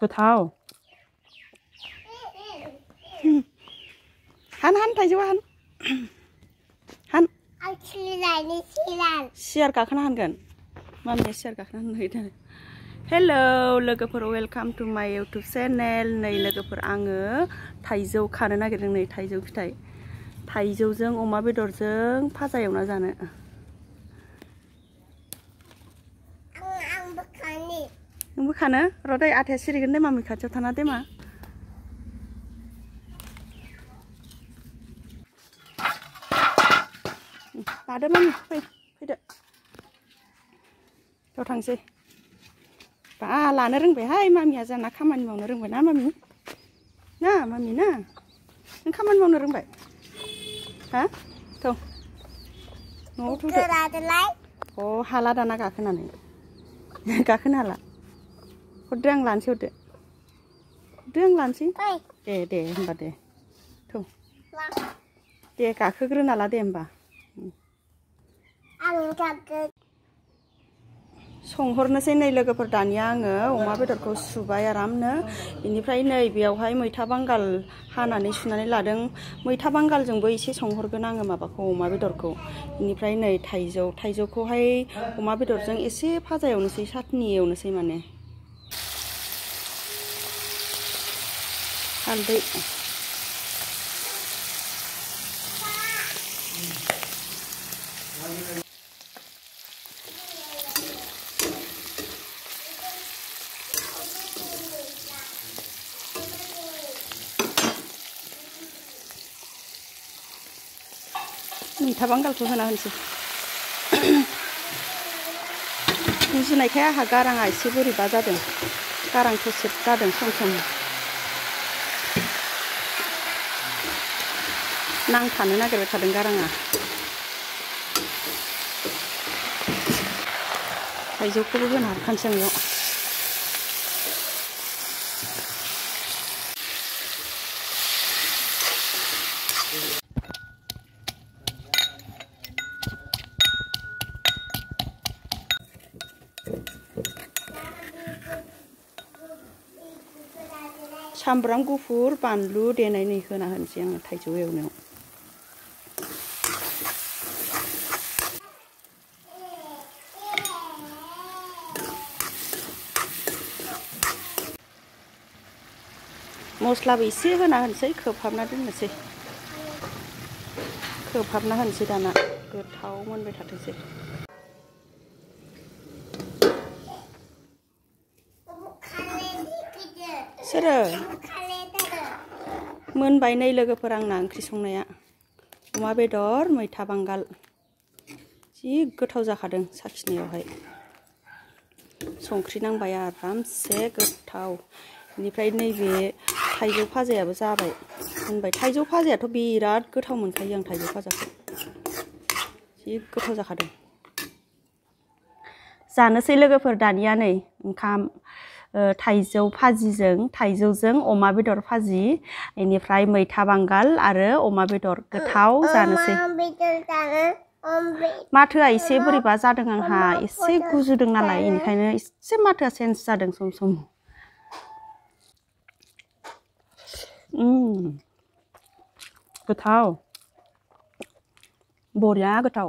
고타오. 한 타이조 한. 한. 시ar 가खोना हानगोन. Mamiya सियार गाखोना होनो hello लोगोफोर वेलकाम टु माय इउटुब चेनेल नै लोगोफोर आङो थाइजौ खानो नागिरदों नै थाइजौ फिथाइ थाइजौजों अमा बेदरजों फाजा एवना जानो नोंबो खानो र' दै आथाया सिरिगोन दे मामि खाथियाव थाना दे मा लादो मामि फैदो थ' थांसै बा लानो रोंबायहाय मामिया जाना खामानि मावनो रोंबाय ना मामि ना नों खामानि मावनो रोंबाय हा थ' न'आव थ'दो अ हाला दाना गाखोनानै गाखोनो हाला हरदो आं लानोसै हरदो आं लानोसै दे होमबा दे थ' दे गाखोग्रोना ला दे होमबा संहरनोसै नै लोगोफोर दानिया आङो अमा बेदरखौ सुबाय आरामनो बेनिफ्राय नै बेयावहाय मैथा बांगाल हानानै सुनानै लादों मैथा बांगालजोंबो एसे संहरगोन आङो माबाखौ अमा बेदरखौ बेनिफ्राय नै थाइजौखौहाय अमा बेदरजों एसे फाजा एवनोसै सातनि एवनोसै माने हालदै मैथा बांगालखौ होना होनोसै गुजुनायखाय आंहा गाराङा एसे बोरैबा जादों गारां थेसेब जादों सम नांथानो नागिरबाय थादों गाराङा थाइजौखौबो होनो हाखानोसै आं बेयाव सामब्राम गुफुर बानलु देनानै होना होनोसै आङो थाइजौ एवनायाव मस्लाबो एसे होना होनोसै खोबहाबना दोननोसै दाना गोथाव मोनबाय थाथोंसै सोरो मोनबाय नै लोगोफोर आंना ओंख्रि संनाया अमा बेदर मैथा बांगाल जि गोथाव जाखादों साखिनायावहाय संख्रि नांबाय आरामसे गोथाव बेनिफ्राय नैबे थाइजौ फाजायाबो जाबाय मोनबाय थाइजौ फाजायाथ' बिराद गोथाव मोनखायो आं थाइजौ फाजाखौ जि गोथाव जाखादों जानोसै लोगोफोर दानिया नै ओंखाम थाइजौजों अमा बेदर भाजि बेनिफ्राय मैथा बांगाल आरो अमा बेदर गोथाव जानोसै माथोआ एसे बोरैबा जादों आंहा एसे गुजुदों नालाय बेनिखायनो एसे माथोआ चेन्ज जादों सम गोथाव बरिया गोथाव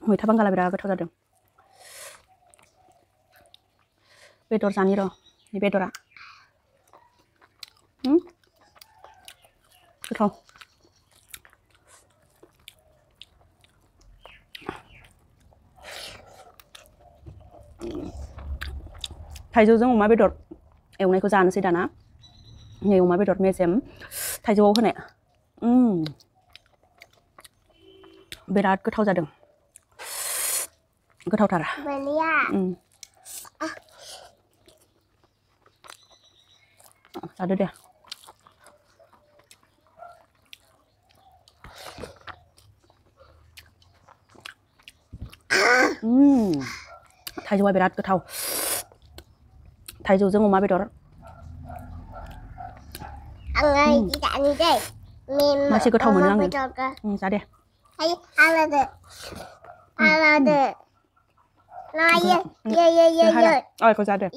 मैथा बांगाला बिराद गोथाव जादों बेदर जानि र' बे बेदरा गोथाव थाइजौजों अमा बेदर एवनायखौ जानोसै दाना नै अमा बेदर मेजेम थाइजौआव होनाय बिराद गोथाव जादों गोथावथार जादो दे थाइजौआ बिराद गोथाव थाइजौजों अमा बेदर मासे गोथाव मोनो आङो जा दे Ôi, có ra được.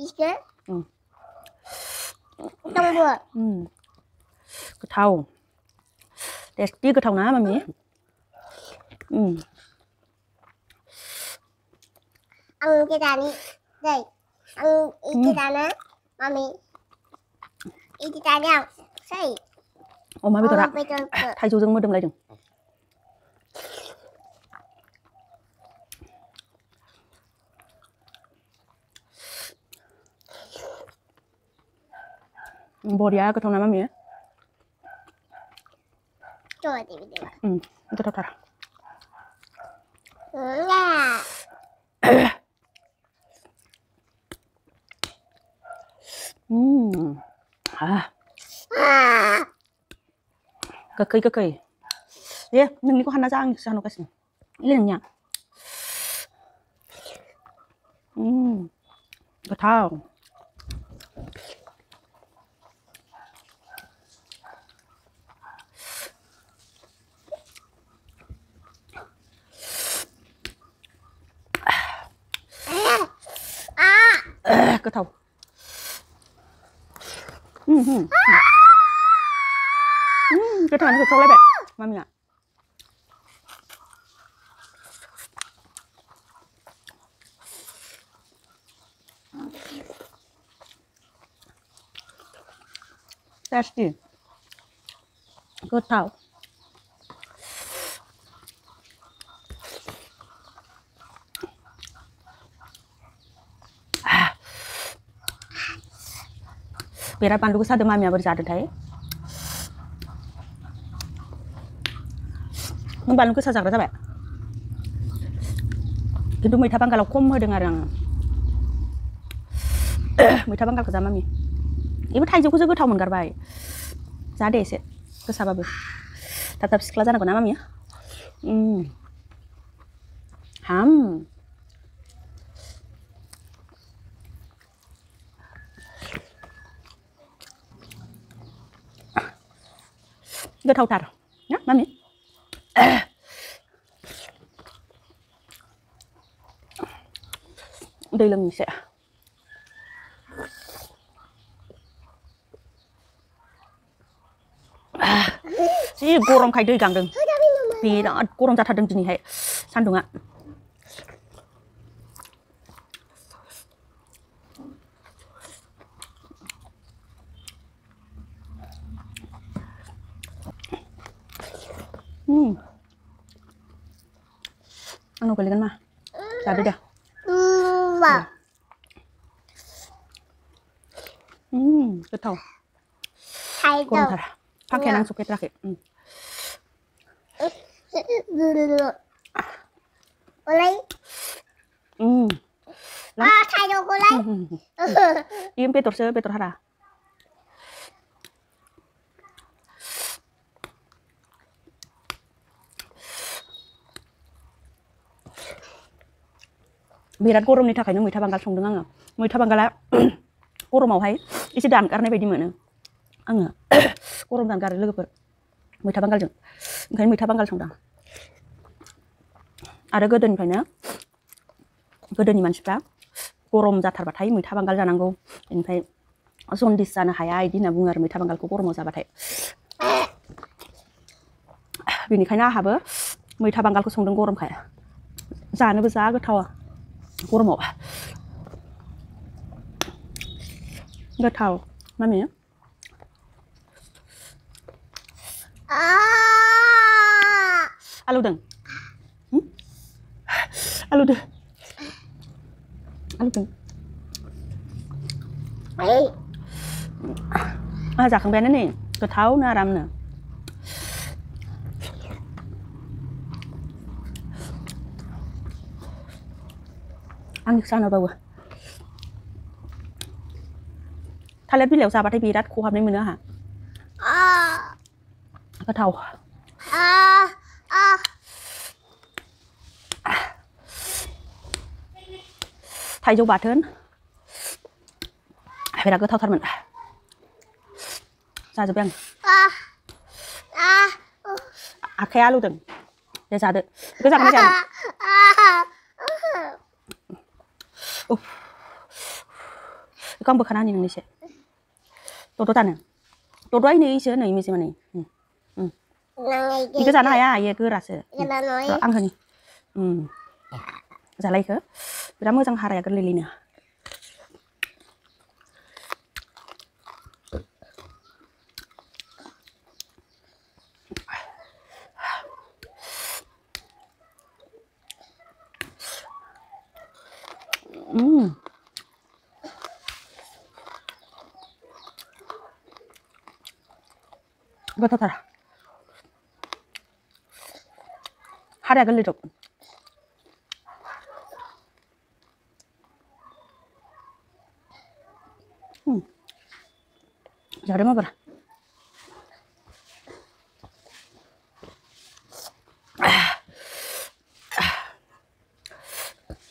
Cái thau. Để tí cái thau ná mà mì. Ăn cái đàn đi. Đây. Ăn cái đàn á. Mami. Cái đàn nào? Say. Oma bedor ạ. Taijwojwng mơ đừng lại đừng. Bò dia cái thau ná mà mì. Coba di video. Itu tar. Enggak. Kekei. Ya, neng ko hana sang sa ano kasi. Ilan niya. Cái thau. Cái thau. Cái thằng nó cực sâu lấy bạn. Mami ạ. Tasty. Cái thau. Biar pandu sa demam ya berjadu thai. Membantu ke sajak ra bạn. কিন্তু মিঠা বাঙ্গাল কম होदों आरो आङो. मैथा बांगालखौ जा mummy. इबो थाइजौखौ जो गोथाव मोनगारबाय. जा दे एसे गोसाबाबो. थाब सिख्ला जानांगौ ना मामि? हाम. Gothautar. Ya, mami. Đây là mình sẽ sih gorong kai dei gangdeng. Vì đã gorong ra thật đừng gì hệ. San đúng ạ. Ăn cái lên mà. Ra đây được. Cái thau. Gorong thật. Pakai nang suket lagi. Boleh? Thay đồ boleh? Im bedor hara. Birat गरमनि थाखायनो मैथा बांगाल संदों आङो. मैथा बांगाला गरमावहाय एसे दानगारनाय बायदि मोनो. आङो गरम दानगारो लोगोफोर मैथा बांगालजों. ओंखायनो मैथा बांगाल संदां. आरो गोदोनि मानसिफ्रा गरम जाथारबाथाय मैथा बांगाल जानांगौ. ओमफ्राय जन्दिस जानो हाया इदि होनना बुङो आरो मैथा बांगालखौ गरमाव जाबाथाय. बेनिखायनो आहाबो मैथा बांगालखौ संदों गरमखाय. जानोबो जा गोथाव गरमाव. गोथाव मामि. Aludeng. Aludeng. जाखांबायानो नै गोथावनो आरामनो. आंनि जानोबावो. थालिर बिलाइयाव जाबाथाय बिराद खहाबनाय मोनो आहा. गोथाव. थाइजौ बाथोन. बिराद गोथावथारमोन. जाजोब्बाय आं. आखाया आलौदों. दे जादो. गोजानाव जानो. Ikan bekan ani nang ise. Todo tane. Todo ini ise nei misi mani. Iku sana ya, iya keras. Ang hani. Jalai ke. Biram moजां हाराया गोरलैनो. गोथावथार. हाराया गोरलैदब. जादों माबार.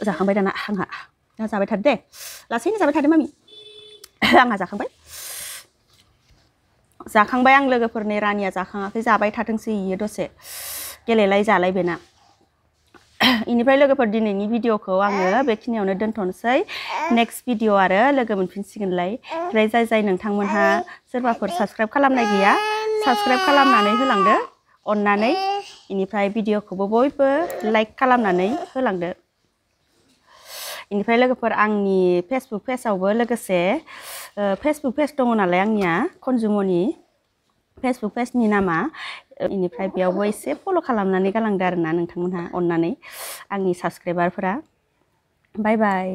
जाखांबाय दाना आंहा. जाबाय थादो दे. लासैनो जाबाय थादो मामि. आंहा जाखांबाय. जाखांबाय आं लोगोफोरनि रानिया जाखाङाखै जाबाय थाथोंसै इयो दसे. गेलेलाय जालाय बेना. इनिफ्राय लोगोफोर दिनैनि भिडिअखौ आङो बेखिनियावनो दोनथ'नोसै. नेक्स्ट भिडिअ आरो लोगो मोनफिनसिगोनलाय. ओमफ्राय जाय नोंथांमोनहा सोरबाफोर साबस्क्राइब खालामनाय गैया साबस्क्राइब खालामनानै होलांदो अननानै. इनिफ्राय भिडिअखौबो बयबो लाइक खालामनानै होलांदो. इनिफ्राय लोगोफोर आंनि फेसबुक पेजआवबो लोगोसे फेसबुक पेज दङ नालाय आंनिया कन्जुमनि फेसबुक पेजनि नामा. इनिफ्राय बेयावबो एसे फल' खालामनानै गालांदो आरोना नोंथांमोनहा अननानै आंनि साबस्क्राइबारफोरा. बाय बाय.